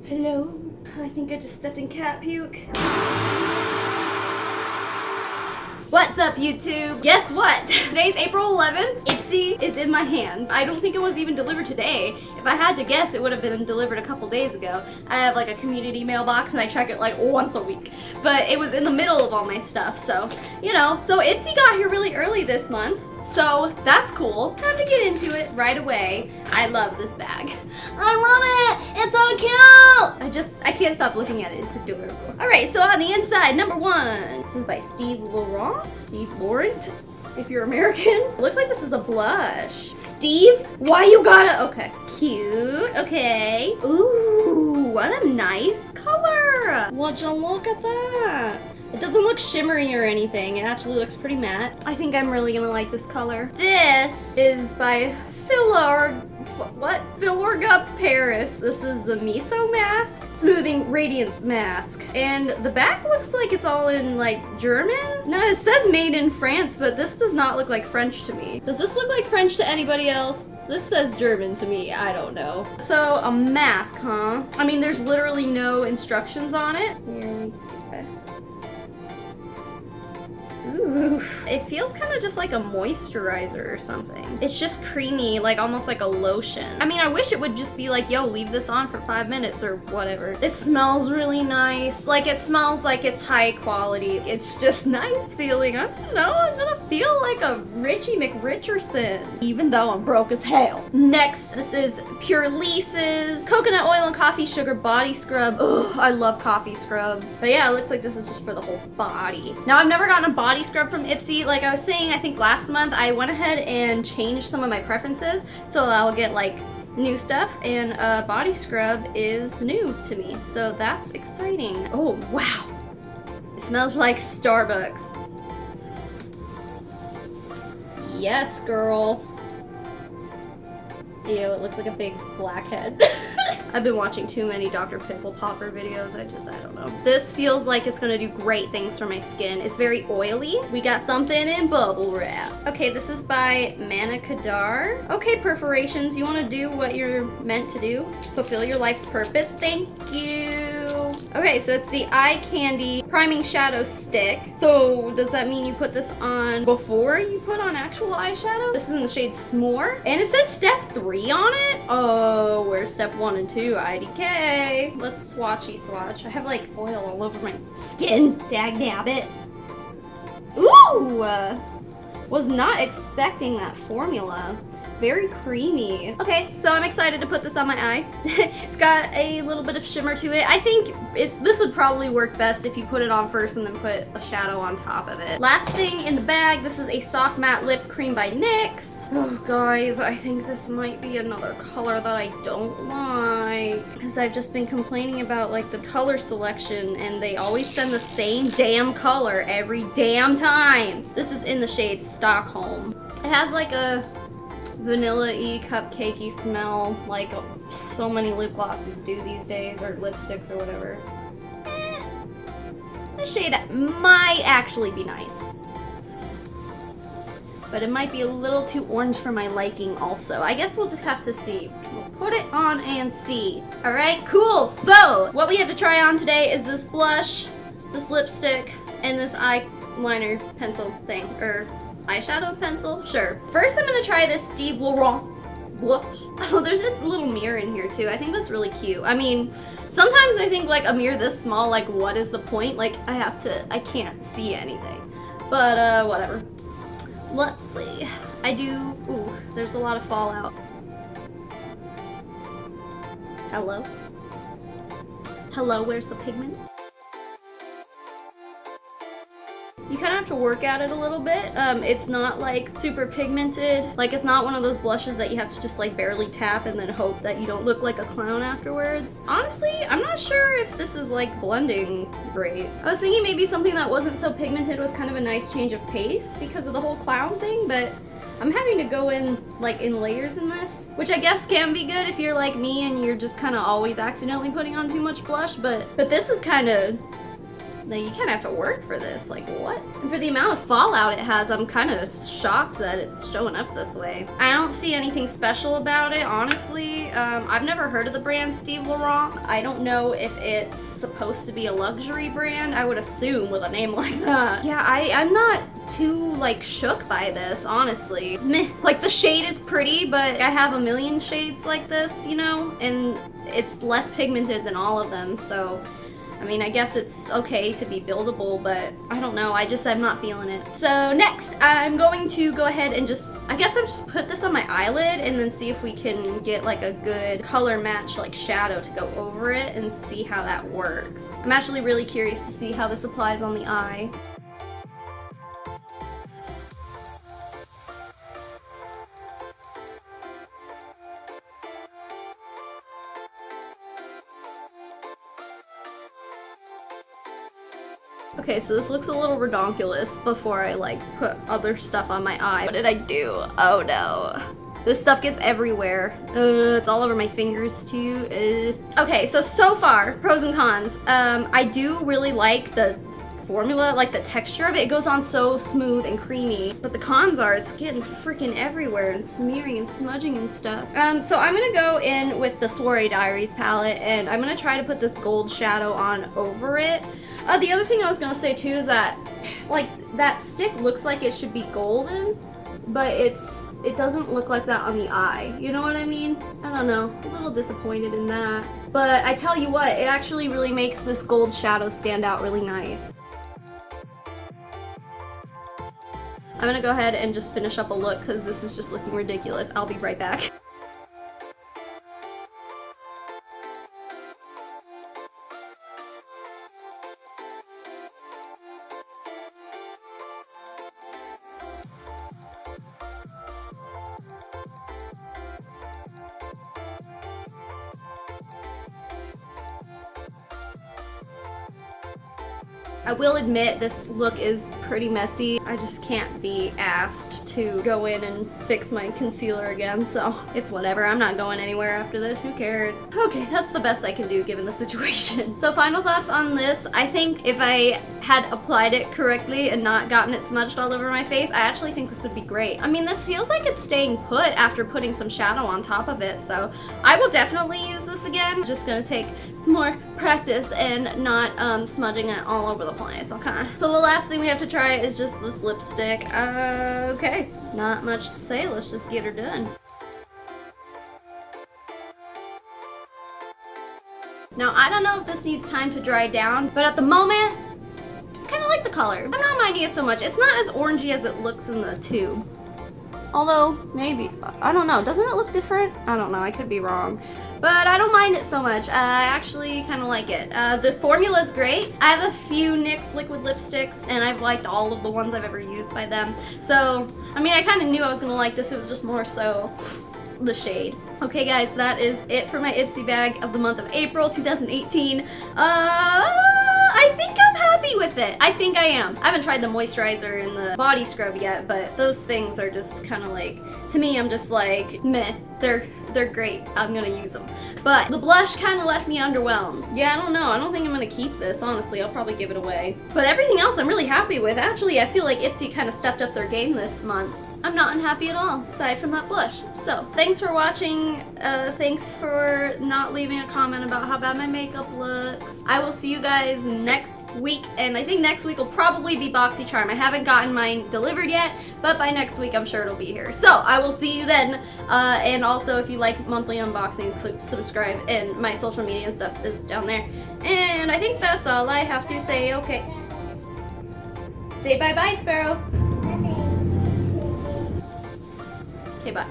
Hello? I think I just stepped in cat puke. What's up, YouTube? Guess what? Today's April 11th. Ipsy is in my hands. I don't think it was even delivered today. If I had to guess, it would have been delivered a couple days ago. I have like a community mailbox and I check it like once a week. But it was in the middle of all my stuff, so, you know. So Ipsy got here really early this month. So that's cool. Time to get into it right away. I love this bag. I love it! It's so cute! I can't stop looking at it. It's adorable. Alright, so on the inside, number one. This is by Steve Laurent, if you're American. Looks like this is a blush. Steve, why you gotta, okay. Cute, okay. Ooh, what a nice color. Would you look at that? It doesn't look shimmery or anything. It actually looks pretty matte. I think I'm really gonna like this color. This is by Filorga Paris. This is the Miso Mask, Smoothing Radiance Mask. And the back looks like it's all in like German. No, it says made in France, but this does not look like French to me. Does this look like French to anybody else? This says German to me, I don't know. So, a mask, huh? I mean, there's literally no instructions on it. Here. Ooh, it feels kind of just like a moisturizer or something. It's just creamy, like almost like a lotion. I mean, I wish it would just be like, yo, leave this on for 5 minutes or whatever. It smells really nice. Like, it smells like it's high quality. It's just nice feeling. I don't know, I'm gonna feel like a Richie McRicherson, even though I'm broke as hell. Next, this is Pure Lisa's Coconut Oil and Coffee Sugar Body Scrub. Ugh, I love coffee scrubs. But yeah, it looks like this is just for the whole body. Now, I've never gotten a body scrub from Ipsy. Like I was saying, I think last month I went ahead and changed some of my preferences, so I'll get like new stuff, and body scrub is new to me, so that's exciting. Oh wow, it smells like Starbucks. Yes, girl. Ew, it looks like a big blackhead. I've been watching too many Dr. Pimple Popper videos. I don't know. This feels like it's gonna do great things for my skin. It's very oily. We got something in bubble wrap. Okay, this is by Mana Kadar. Okay, perforations, you wanna do what you're meant to do? Fulfill your life's purpose. Thank you. Okay, so it's the Eye Candy Priming Shadow Stick. So does that mean you put this on before you put on actual eyeshadow? This is in the shade S'more. And it says step 3 on it. Oh, where's step 1 and 2? IDK. Let's swatchy swatch. I have like oil all over my skin. Dag nabbit. Ooh! Was not expecting that formula. Very creamy. Okay, so I'm excited to put this on my eye. It's got a little bit of shimmer to it. I think this would probably work best if you put it on first and then put a shadow on top of it. Last thing in the bag, this is a soft matte lip cream by NYX. Oh guys, I think this might be another color that I don't like, because I've just been complaining about like the color selection, and they always send the same damn color every damn time. This is in the shade Stockholm. It has like a vanilla-y, cupcakey smell, like so many lip glosses do these days, or lipsticks or whatever. This shade might actually be nice, but it might be a little too orange for my liking also. I guess we'll just have to see. We'll put it on and see. Alright, cool. So, what we have to try on today is this blush, this lipstick, and this eyeliner pencil thing, or eyeshadow pencil? Sure. First, I'm gonna try this Steve Laurent blush. Oh, there's a little mirror in here too. I think that's really cute. I mean, sometimes I think like a mirror this small, like what is the point? Like I can't see anything. But whatever. Let's see. Ooh, there's a lot of fallout. Hello? Hello, where's the pigment? You kind of have to work at it a little bit. It's not like super pigmented. Like, it's not one of those blushes that you have to just like barely tap and then hope that you don't look like a clown afterwards. Honestly, I'm not sure if this is like blending great. I was thinking maybe something that wasn't so pigmented was kind of a nice change of pace because of the whole clown thing, but I'm having to go in like in layers in this, which I guess can be good if you're like me and you're just kind of always accidentally putting on too much blush, but this is kind of Like, you kind of have to work for this. Like, what? And for the amount of fallout it has, I'm kind of shocked that it's showing up this way. I don't see anything special about it, honestly. I've never heard of the brand Steve Laurent. I don't know if it's supposed to be a luxury brand. I would assume with a name like that. Yeah, I'm not too, like, shook by this, honestly. Meh. Like, the shade is pretty, but I have a million shades like this, you know? And it's less pigmented than all of them, so I mean, I guess it's okay to be buildable, but I don't know, I'm not feeling it. So next, I'm going to go ahead and I guess I'll just put this on my eyelid and then see if we can get like a good color match, like shadow to go over it and see how that works. I'm actually really curious to see how this applies on the eye. Okay, so this looks a little redonkulous before I like put other stuff on my eye. What did I do? Oh no. This stuff gets everywhere. It's all over my fingers too. Okay, so far, pros and cons. I do really like the formula, like the texture of it. It goes on so smooth and creamy. But the cons are it's getting freaking everywhere and smearing and smudging and stuff. So I'm gonna go in with the Soiree Diaries palette and I'm gonna try to put this gold shadow on over it. The other thing I was gonna say too is that, like, that stick looks like it should be golden, but it doesn't look like that on the eye. You know what I mean? I don't know. A little disappointed in that. But I tell you what, it actually really makes this gold shadow stand out really nice. I'm gonna go ahead and just finish up a look because this is just looking ridiculous. I'll be right back. I will admit this look is pretty messy. I just can't be asked to go in and fix my concealer again, so it's whatever. I'm not going anywhere after this. Who cares? Okay, that's the best I can do given the situation. So final thoughts on this. I think if I had applied it correctly and not gotten it smudged all over my face, I actually think this would be great. I mean, this feels like it's staying put after putting some shadow on top of it, so I will definitely use this again. Just gonna take some more practice and not smudging it all over the place, okay? So the last thing we have to try is just this lipstick. Okay, not much to say, let's just get her done. Now, I don't know if this needs time to dry down, but at the moment, I kind of like the color. I'm not minding it so much. It's not as orangey as it looks in the tube. Although, maybe, I don't know. Doesn't it look different? I don't know, I could be wrong. But I don't mind it so much. I actually kind of like it. The formula is great. I have a few NYX liquid lipsticks, and I've liked all of the ones I've ever used by them. So, I mean, I kind of knew I was going to like this. It was just more so the shade. Okay, guys, that is it for my Ipsy bag of the month of April 2018. I think I'm happy with it. I think I am. I haven't tried the moisturizer and the body scrub yet, but those things are just kind of like, to me, I'm just like, meh. They're great. I'm gonna use them. But the blush kind of left me underwhelmed. Yeah, I don't know. I don't think I'm gonna keep this, honestly. I'll probably give it away. But everything else I'm really happy with. Actually, I feel like Ipsy kind of stepped up their game this month. I'm not unhappy at all, aside from that blush. So, thanks for watching. Thanks for not leaving a comment about how bad my makeup looks. I will see you guys next week, and I think next week will probably be BoxyCharm. I haven't gotten mine delivered yet, but by next week I'm sure it'll be here. So, I will see you then. And also, if you like monthly unboxing, subscribe, and my social media and stuff is down there. And I think that's all I have to say. Okay. Say bye-bye, Sparrow. Okay, bye.